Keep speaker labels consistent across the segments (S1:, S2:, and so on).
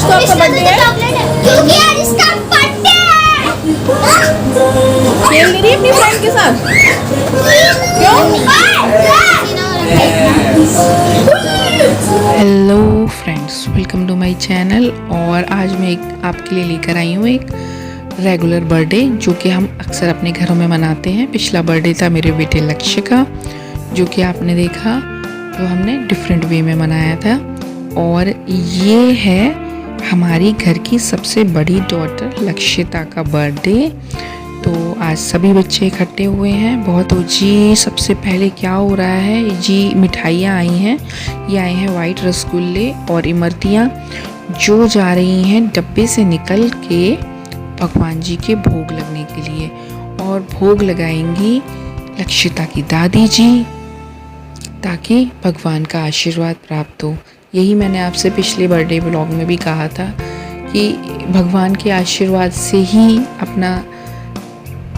S1: तो आपका बर्थडे है?
S2: क्योंकि आज इसका बर्थडे है।
S1: खेल नहीं रही अपनी फ्रेंड के साथ? Hello friends, welcome to my channel. और आज मैं आपके लिए लेकर आई हूँ एक रेगुलर बर्थडे जो कि हम अक्सर अपने घरों में मनाते हैं। पिछला बर्थडे था मेरे बेटे लक्ष्य का, जो कि आपने देखा, तो हमने डिफरेंट वे में मनाया था। और ये है हमारी घर की सबसे बड़ी डॉटर लक्षिता का बर्थडे। तो आज सभी बच्चे इकट्ठे हुए हैं। बहुत हो जी, सबसे पहले क्या हो रहा है जी, मिठाइयाँ आई हैं। ये आए हैं वाइट रसगुल्ले और इमरतियाँ, जो जा रही हैं डब्बे से निकल के भगवान जी के भोग लगने के लिए। और भोग लगाएंगी लक्षिता की दादी जी, ताकि भगवान का आशीर्वाद प्राप्त हो। यही मैंने आपसे पिछले बर्थडे व्लॉग में भी कहा था कि भगवान के आशीर्वाद से ही अपना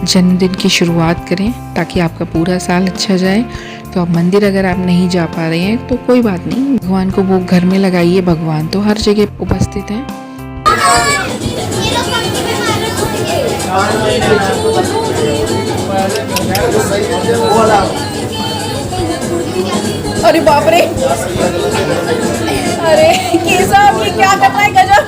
S1: जन्मदिन की शुरुआत करें, ताकि आपका पूरा साल अच्छा जाए। तो अब मंदिर अगर आप नहीं जा पा रहे हैं तो कोई बात नहीं, भगवान को वो घर में लगाइए। भगवान तो हर जगह उपस्थित हैं। अरे बाप रे, अरे कैसा ये क्या कर रहा है गजब।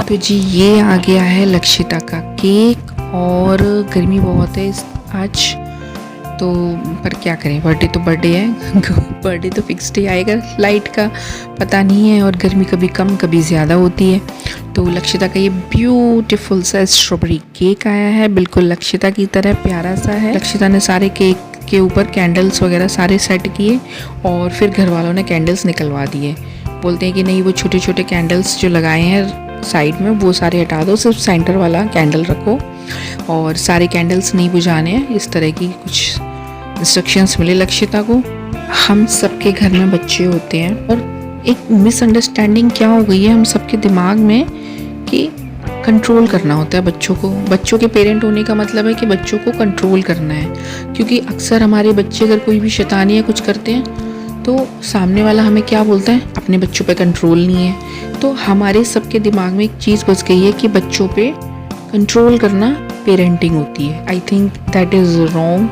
S1: तो जी ये आ गया है लक्षिता का केक। और गर्मी बहुत है आज, तो पर क्या करें, बर्थडे तो बर्थडे है। बर्थडे तो फिक्स डे आएगा, लाइट का पता नहीं है, और गर्मी कभी कम कभी ज़्यादा होती है। तो लक्षिता का ये ब्यूटीफुल सा स्ट्रॉबेरी केक आया है, बिल्कुल लक्षिता की तरह प्यारा सा है। लक्षिता ने सारे केक के ऊपर कैंडल्स वगैरह सारे सेट किए, और फिर घर वालों ने कैंडल्स निकलवा दिए। बोलते हैं कि नहीं, वो छोटे छोटे कैंडल्स जो लगाए हैं साइड में वो सारे हटा दो, सिर्फ सेंटर वाला कैंडल रखो, और सारे कैंडल्स नहीं बुझाने हैं। इस तरह की कुछ इंस्ट्रक्शंस मिले लक्षिता को। हम सबके घर में बच्चे होते हैं, और एक मिसअंडरस्टैंडिंग क्या हो गई है हम सबके दिमाग में कि कंट्रोल करना होता है बच्चों को। बच्चों के पेरेंट होने का मतलब है कि बच्चों को कंट्रोल करना है, क्योंकि अक्सर हमारे बच्चे अगर कोई भी शैतानी या कुछ करते हैं तो सामने वाला हमें क्या बोलता है, अपने बच्चों पे कंट्रोल नहीं है। तो हमारे सबके दिमाग में एक चीज़ घुस गई है कि बच्चों पे कंट्रोल करना पेरेंटिंग होती है। I think that is wrong.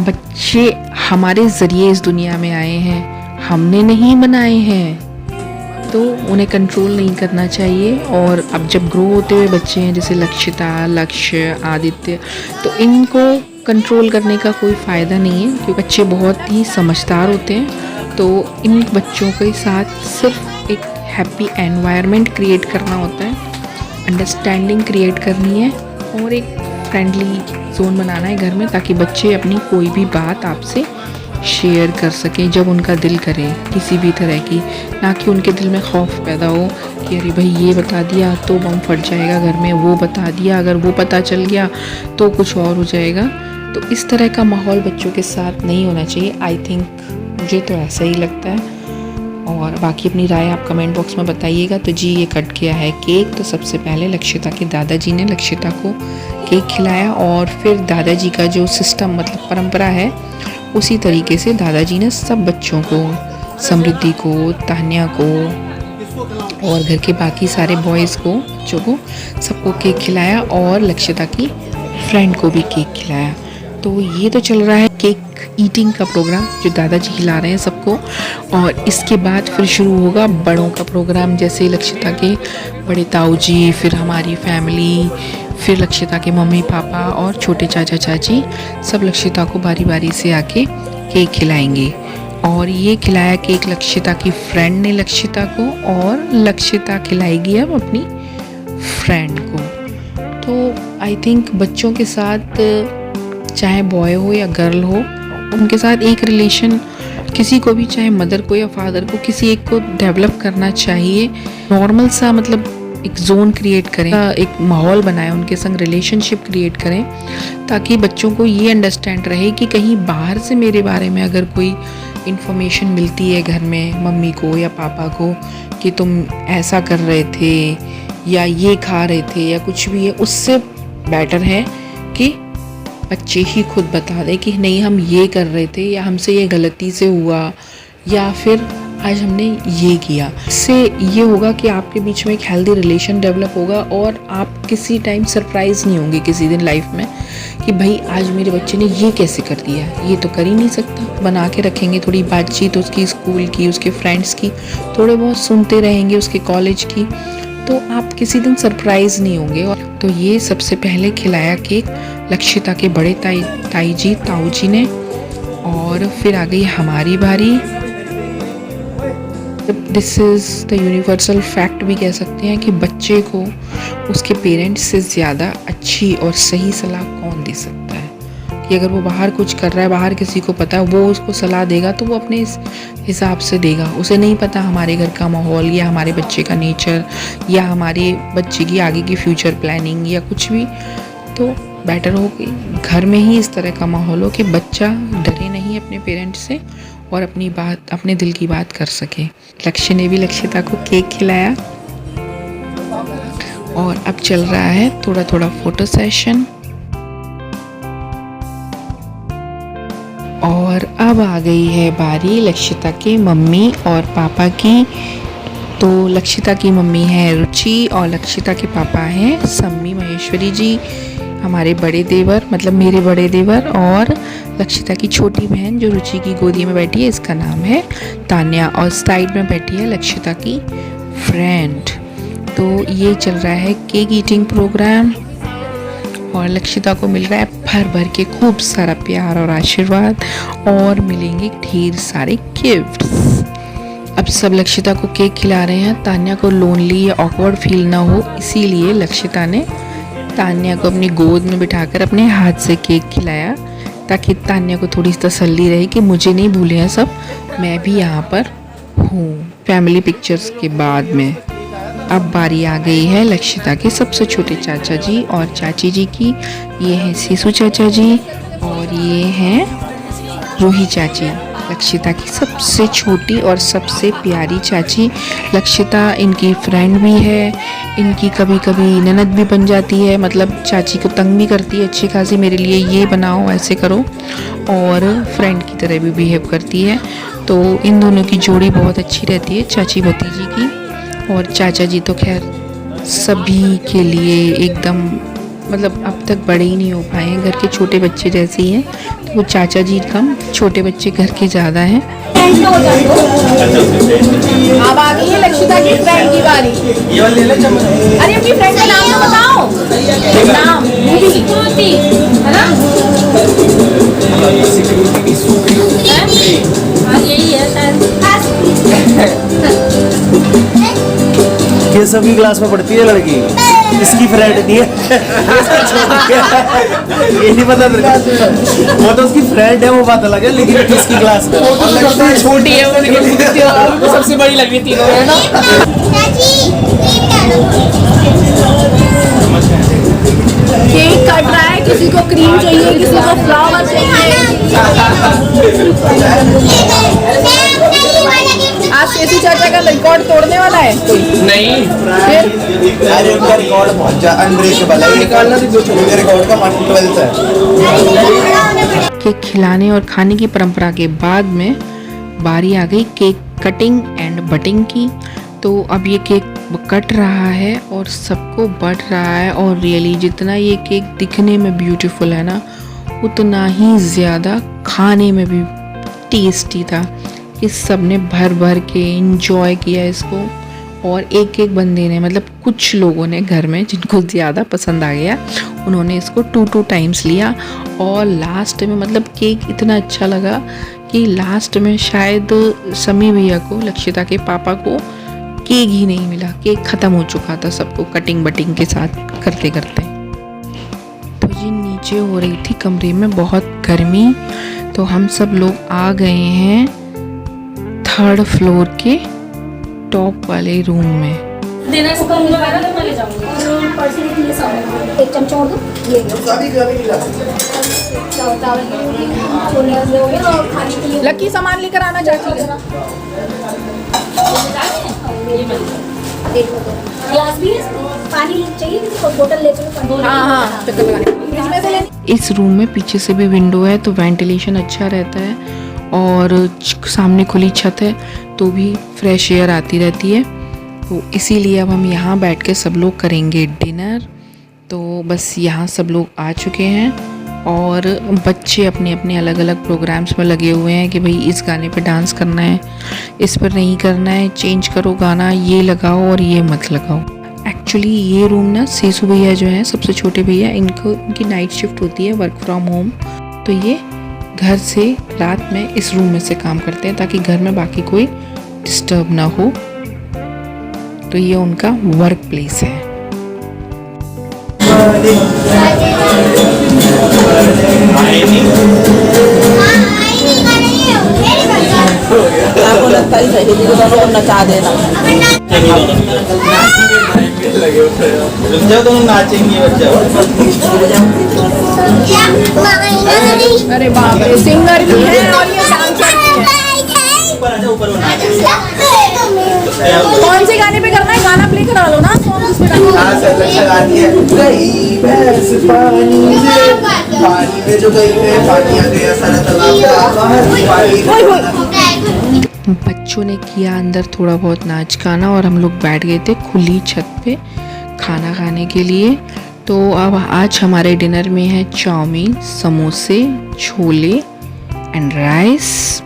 S1: बच्चे हमारे ज़रिए इस दुनिया में आए हैं, हमने नहीं बनाए हैं, तो उन्हें कंट्रोल नहीं करना चाहिए। और अब जब ग्रो होते हुए बच्चे हैं, जैसे लक्षिता, लक्ष्य, आदित्य, तो इनको कंट्रोल करने का कोई फ़ायदा नहीं है, क्योंकि बच्चे बहुत ही समझदार होते हैं। तो इन बच्चों के साथ सिर्फ एक हैप्पी एनवायरनमेंट क्रिएट करना होता है, अंडरस्टैंडिंग क्रिएट करनी है, और एक फ्रेंडली जोन बनाना है घर में, ताकि बच्चे अपनी कोई भी बात आपसे शेयर कर सकें जब उनका दिल करे, किसी भी तरह की। ना कि उनके दिल में खौफ पैदा हो कि अरे भाई ये बता दिया तो बम फट जाएगा घर में, वो बता दिया, अगर वो पता चल गया तो कुछ और हो जाएगा। तो इस तरह का माहौल बच्चों के साथ नहीं होना चाहिए। आई थिंक, मुझे तो ऐसा ही लगता है। और बाकी अपनी राय आप कमेंट बॉक्स में बताइएगा। तो जी ये कट किया है केक। तो सबसे पहले लक्षिता के दादाजी ने लक्षिता को केक खिलाया, और फिर दादाजी का जो सिस्टम मतलब परंपरा है, उसी तरीके से दादाजी ने सब बच्चों को, समृद्धि को, तान्या को, और घर के बाकी सारे बॉयज़ को, बच्चों को, सबको केक खिलाया, और लक्षिता की फ्रेंड को भी केक खिलाया। तो ये तो चल रहा है केक ईटिंग का प्रोग्राम, जो दादाजी खिला रहे हैं सबको। और इसके बाद फिर शुरू होगा बड़ों का प्रोग्राम, जैसे लक्षिता के बड़े ताऊ जी, फिर हमारी फैमिली, फिर लक्षिता के मम्मी पापा और छोटे चाचा चाची, सब लक्षिता को बारी बारी से आके केक खिलाएंगे। और ये खिलाया केक लक्षिता की फ्रेंड ने लक्षिता को, और लक्षिता खिलाएगी अब अपनी फ्रेंड को। तो आई थिंक बच्चों के साथ, चाहे बॉय हो या गर्ल हो, उनके साथ एक रिलेशन किसी को भी, चाहे मदर को या फादर को, किसी एक को डेवलप करना चाहिए। नॉर्मल सा मतलब एक जोन क्रिएट करें, एक माहौल बनाएं, उनके संग रिलेशनशिप क्रिएट करें, ताकि बच्चों को ये अंडरस्टैंड रहे कि कहीं बाहर से मेरे बारे में अगर कोई इन्फॉर्मेशन मिलती है घर में मम्मी को या पापा को कि तुम ऐसा कर रहे थे या ये खा रहे थे या कुछ भी है, उससे बेटर है कि बच्चे ही खुद बता दें कि नहीं हम ये कर रहे थे या हमसे ये गलती से हुआ या फिर आज हमने ये किया। इससे ये होगा कि आपके बीच में एक हेल्दी रिलेशन डेवलप होगा और आप किसी टाइम सरप्राइज़ नहीं होंगे किसी दिन लाइफ में कि भाई आज मेरे बच्चे ने ये कैसे कर दिया, ये तो कर ही नहीं सकता। बना के रखेंगे थोड़ी बातचीत उसकी स्कूल की, उसके फ्रेंड्स की, थोड़े बहुत सुनते रहेंगे उसके कॉलेज की, तो आप किसी दिन सरप्राइज़ नहीं होंगे। और तो ये सबसे पहले खिलाया केक लक्षिता के बड़े ताऊ जी ने, और फिर आ गई हमारी बारी। This is the universal fact भी कह सकते हैं कि बच्चे को उसके पेरेंट्स से ज़्यादा अच्छी और सही सलाह कौन दे सकता है। कि अगर वो बाहर कुछ कर रहा है, बाहर किसी को पता है, वो उसको सलाह देगा तो वो अपने हिसाब से देगा। उसे नहीं पता हमारे घर का माहौल या हमारे बच्चे का नेचर या हमारे बच्चे की आगे की फ्यूचर प्लानिंग या कुछ भी। तो बेटर हो कि घर में ही इस तरह का माहौल हो कि बच्चा डरे नहीं अपने पेरेंट्स से और अपनी बात, अपने दिल की बात कर सके। लक्ष्य ने भी लक्षिता को केक खिलाया और अब चल रहा है थोड़ा थोड़ा फोटो सेशन। और अब आ गई है बारी लक्षिता के मम्मी और पापा की। तो लक्षिता की मम्मी है रुचि और लक्षिता के पापा हैं सम्मी महेश्वरी जी, हमारे बड़े देवर, मतलब मेरे बड़े देवर, और लक्षिता की छोटी बहन जो रुचि की गोदी में बैठी है, इसका नाम है तान्या, और साइड में बैठी है लक्षिता की फ्रेंड। तो ये चल रहा है केक ईटिंग प्रोग्राम और लक्षिता को मिल रहा है भर भर के खूब सारा प्यार और आशीर्वाद और मिलेंगे ढेर सारे गिफ्ट्स। अब सब लक्षिता को केक खिला रहे हैं। तान्या को लोनली या ऑकवर्ड फील ना हो, इसीलिए लक्षिता ने तान्या को अपनी गोद में बिठाकर अपने हाथ से केक खिलाया ताकि तान्या को थोड़ी तसल्ली रहे कि मुझे नहीं भूले हैं सब, मैं भी यहाँ पर हूँ। फैमिली पिक्चर्स के बाद में अब बारी आ गई है लक्षिता के सबसे छोटे चाचा जी और चाची जी की। ये हैं सीसू चाचा जी और ये हैं रूही चाची, लक्षिता की सबसे छोटी और सबसे प्यारी चाची। लक्षिता इनकी फ्रेंड भी है, इनकी कभी कभी ननद भी बन जाती है, मतलब चाची को तंग भी करती है अच्छी खासी, मेरे लिए ये बनाओ ऐसे करो, और फ्रेंड की तरह भी बिहेव करती है। तो इन दोनों की जोड़ी बहुत अच्छी रहती है चाची भतीजी की। और चाचा जी तो खैर सभी के लिए एकदम, मतलब अब तक बड़े ही नहीं हो पाए हैं, घर के छोटे बच्चे जैसे ही हैं। तो वो चाचा जी कम, छोटे बच्चे घर के ज़्यादा हैं।
S3: अब आ गई है लक्षिता की फ्रेंड की बारी। अरे अपनी फ्रेंड का नाम तो बताओ। नाम है ना? यही है
S4: ये सभी क्लास में पढ़ती है लड़की, इसकी फ्रेंड नहीं है। ये नहीं पता मेरे को, वो तो उसकी फ्रेंड है, वो बात अलग है, लेकिन किसकी क्लास में
S3: छोटी है वो, सबसे बड़ी लग रही थी है ना। केक कट रहा है, किसी को क्रीम चाहिए, किसी को फ्लावर चाहिए। आज सेसू चाचा का रिकॉर्ड तोड़ने वाला है कोई? नहीं, फिर
S4: अरे उनका रिकॉर्ड बहुत ज्यादा अनब्रेकेबल है, निकालना तो कुछ नहीं, रिकॉर्ड का 12th है।
S1: केक खिलाने और खाने की परंपरा के बाद में बारी आ गई केक कटिंग एंड बटिंग की। तो अब ये केक कट रहा है और सबको बट रहा है, और रियली जितना ये केक दिखने में ब्यूटीफुल है ना, उतना ही ज़्यादा खाने में भी टेस्टी था। इस सब ने भर भर के इंजॉय किया इसको, और एक एक बंदे ने, मतलब कुछ लोगों ने घर में जिनको ज़्यादा पसंद आ गया उन्होंने इसको 2 टाइम्स लिया। और लास्ट में मतलब केक इतना अच्छा लगा कि लास्ट में शायद समी भैया को, लक्षिता के पापा को केक ही नहीं मिला, केक ख़त्म हो चुका था सबको कटिंग बटिंग के साथ करते करते। तो जी नीचे हो रही थी कमरे में बहुत गर्मी, तो हम सब लोग आ गए हैं 3rd फ्लोर के टॉप वाले रूम में।
S3: देना इसका मुझे तो मैं ले जाऊंगी।
S2: एक चमचा और दो, ये
S3: लकी सामान लेकर आना चाहती है।
S2: ग्लास भी है, पानी चाहिए किसी को, बोतल ले चलो।
S3: हाँ, चक्कर लगाने फ्रिज में से लेनी।
S1: इस रूम में पीछे से भी विंडो है तो वेंटिलेशन अच्छा रहता है, और सामने खुली छत है तो भी फ्रेश एयर आती रहती है। तो इसीलिए अब हम यहाँ बैठ के सब लोग करेंगे डिनर। तो बस यहाँ सब लोग आ चुके हैं और बच्चे अपने अपने अलग अलग प्रोग्राम्स में लगे हुए हैं कि भाई इस गाने पे डांस करना है, इस पर नहीं करना है, चेंज करो गाना, ये लगाओ और ये मत लगाओ। एक्चुअली ये रूम ना सेसू भैया जो हैं सबसे छोटे भैया, इनकी नाइट शिफ्ट होती है, वर्क फ्रॉम होम। तो ये घर से रात में इस रूम में से काम करते हैं ताकि घर में बाकी कोई डिस्टर्ब ना हो। तो ये उनका वर्क प्लेस है।
S3: आपको लगता है सही दीदी को दोनों नचा देना।
S4: तुम नाचेंगी बच्चा।
S3: अरे बाप रे, सिंगर भी है और ये डांसर भी है। कौन से गाने पे करना है? गाना प्ले करा लो ना, सॉन्ग इस पे डालो।
S4: गई भैंस पानी से, पानी में जो गई है, पानी आ गया सारा तालाब का पानी।
S1: बच्चों ने किया अंदर थोड़ा बहुत नाच गाना और हम लोग बैठ गए थे खुली छत पे खाना खाने के लिए। तो अब आज हमारे डिनर में है चाउमीन, समोसे, छोले एंड राइस।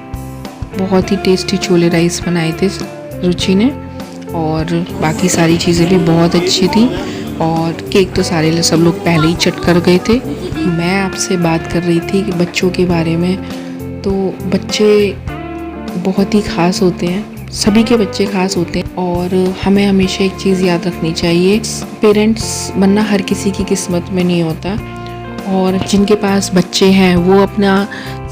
S1: बहुत ही टेस्टी छोले राइस बनाए थे रुचि ने, और बाकी सारी चीज़ें भी बहुत अच्छी थी। और केक तो सारे सब लोग पहले ही चट कर गए थे। मैं आपसे बात कर रही थी कि बच्चों के बारे में, तो बच्चे बहुत ही ख़ास होते हैं, सभी के बच्चे ख़ास होते हैं। और हमें हमेशा एक चीज़ याद रखनी चाहिए, पेरेंट्स बनना हर किसी की किस्मत में नहीं होता। और जिनके पास बच्चे हैं वो अपना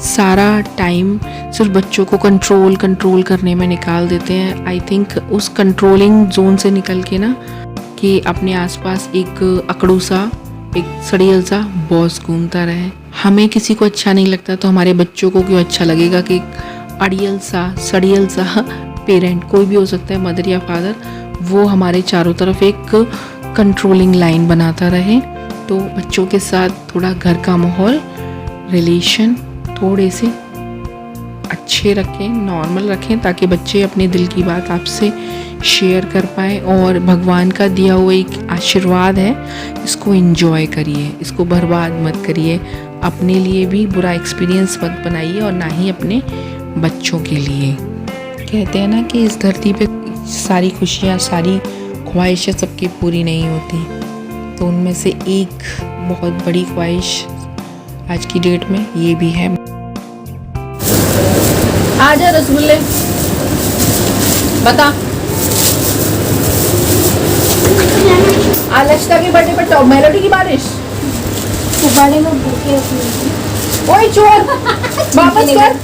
S1: सारा टाइम सिर्फ बच्चों को कंट्रोल करने में निकाल देते हैं। आई थिंक उस कंट्रोलिंग जोन से निकल के ना कि अपने आसपास एक अकड़ू सा, एक सड़ियल सा बॉस घूमता रहे। हमें किसी को अच्छा नहीं लगता तो हमारे बच्चों को क्यों अच्छा लगेगा कि अड़ियल सा, सड़ियल सा पेरेंट, कोई भी हो सकता है, मदर या फादर, वो हमारे चारों तरफ एक कंट्रोलिंग लाइन बनाता रहे। तो बच्चों के साथ थोड़ा घर का माहौल, रिलेशन थोड़े से अच्छे रखें, नॉर्मल रखें, ताकि बच्चे अपने दिल की बात आपसे शेयर कर पाएँ। और भगवान का दिया हुआ एक आशीर्वाद है, इसको एंजॉय करिए, इसको बर्बाद मत करिए। अपने लिए भी बुरा एक्सपीरियंस मत बनाइए और ना ही अपने बच्चों के लिए। कहते हैं ना कि इस धरती पे सारी खुशियाँ, सारी ख्वाहिशें सबकी पूरी नहीं होती, तो उनमें से एक बहुत बड़ी ख्वाहिश आज की डेट में ये भी है।
S3: आजा रसगुल्ले, बता। आलक्षता के बर्थडे पर टॉप मेलोडी की बारिश।
S2: बड़े में भूखे अपने।
S3: ओए चोर, वापस कर।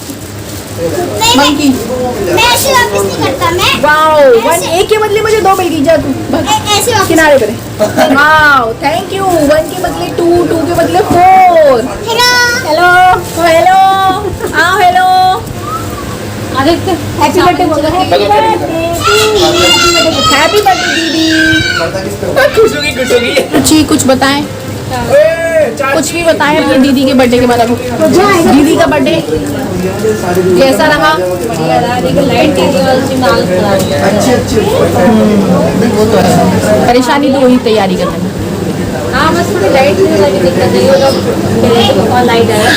S3: मंकी,
S2: मैं ऐसे वापस नहीं करता, मैं
S3: वाओ, वन एक के बदले मुझे 2 मिल गई, जा तू
S2: ऐसे वापस।
S3: किनारे करे। Wow, thank you. 1 के बदले 2, 2 के बदले 4।
S2: हेलो
S3: हेलो हेलो, आओ हेलो।
S2: आदित्य, हैप्पी बर्थडे बोलो।
S3: हैप्पी बर्थडे दीदी।
S4: खुश होगी।
S3: रुचि कुछ बताएं, कुछ भी बताएं अपनी दीदी के बर्थडे के बारे में। दीदी का बर्थडे कैसा रहा?
S2: बढ़िया रहा, लेकिन लाइट की वजह से माल खराब हो गया।
S3: परेशानी तो वही तैयारी करने में।
S2: हाँ, बस थोड़ी लाइट की वजह से दिक्कत नहीं होगा, और लाइट आया।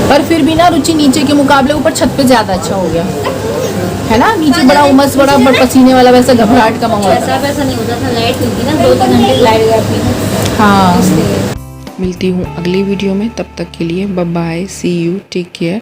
S3: पर फिर भी ना रुचि नीचे के मुकाबले ऊपर छत पे ज्यादा अच्छा हो गया है ना। नीचे बड़ा उमस, बड़ा पसीने वाला, वैसा घबराहट का माहौल।
S2: वैसा नहीं होता था, लाइट मिलती ना 2-3 घंटे लाइट गई।
S3: हाँ,
S1: मिलती हूँ अगली वीडियो में, तब तक के लिए bye bye, see you, take care.